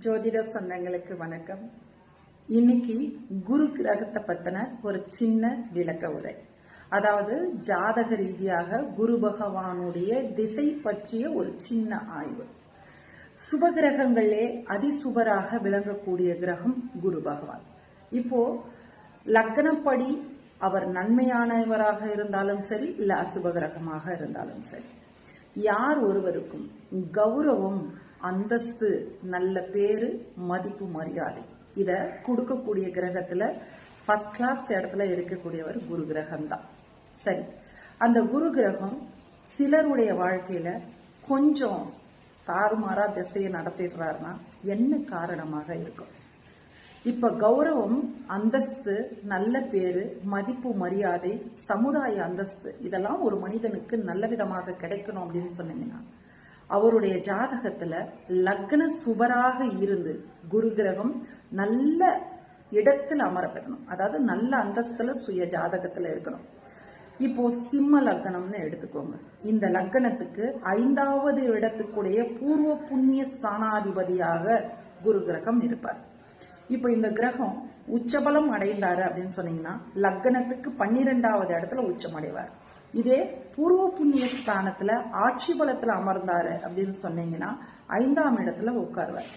ஜோதிட சொந்தங்களுக்கு வணக்கம். இன்னைக்கு குரு கிரகத்தை பத்தின ஒரு சின்ன விளக்க உரை. அதாவது ஜாதக ரீதியாக குரு பகவானுடைய திசை பற்றிய ஒரு சின்ன ஆய்வு. சுப கிரகங்களே அதிசுபராக விளங்கக்கூடிய கிரகம் குரு பகவான். இப்போ லக்னப்படி அவர் நன்மையானவராக இருந்தாலும் சரி, இல்ல அசுப கிரகமாக இருந்தாலும் சரி, யார் ஒருவருக்கும் கௌரவம், அந்தஸ்து, நல்ல பேரு, மதிப்பு, மரியாதை இத கொடுக்கக்கூடிய கிரகத்துல ஃபர்ஸ்ட் கிளாஸ் இடத்துல இருக்கக்கூடியவர் குரு கிரகம் தான். சரி, அந்த குரு கிரகம் சிலருடைய வாழ்க்கையில கொஞ்சம் தாறுமாறா திசையை நடத்திடுறாருன்னா என்ன காரணமாக இருக்கும்? இப்ப கௌரவம், அந்தஸ்து, நல்ல பேரு, மதிப்பு, மரியாதை, சமுதாய அந்தஸ்து இதெல்லாம் ஒரு மனிதனுக்கு நல்ல விதமாக கிடைக்கணும் அப்படின்னு சொன்னீங்கன்னா அவருடைய ஜாதகத்துல லக்ன சுபராக இருந்து குரு கிரகம் நல்ல இடத்துல அமர பெறணும். அதாவது நல்ல அந்தஸ்துல சுய ஜாதகத்துல இருக்கணும். இப்போ சிம்ம லக்னம்னு எடுத்துக்கோங்க. இந்த லக்னத்துக்கு 5வது இடத்துக்குடைய பூர்வ புண்ணிய ஸ்தானாதிபதியாக குரு கிரகம் இருப்பார். இப்போ இந்த கிரகம் உச்சபலம் அடைந்தாரு அப்படின்னு சொன்னீங்கன்னா லக்னத்துக்கு 12வது இடத்துல உச்சம் அடைவார். இதே பூர்வ புண்ணிய ஸ்தானத்துல ஆட்சி பலத்துல அமர்ந்தாரு அப்படின்னு சொன்னீங்கன்னா 5ஆம் இடத்துல உட்காருவார்.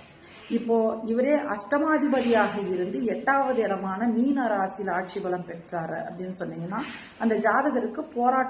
இப்போ இவரே அஷ்டமாதிபதியாக இருந்து 8வது இடமான மீன ராசியில் ஆட்சி பலம் பெற்றாரு அப்படின்னு சொன்னீங்கன்னா அந்த ஜாதகருக்கு போராட்டம்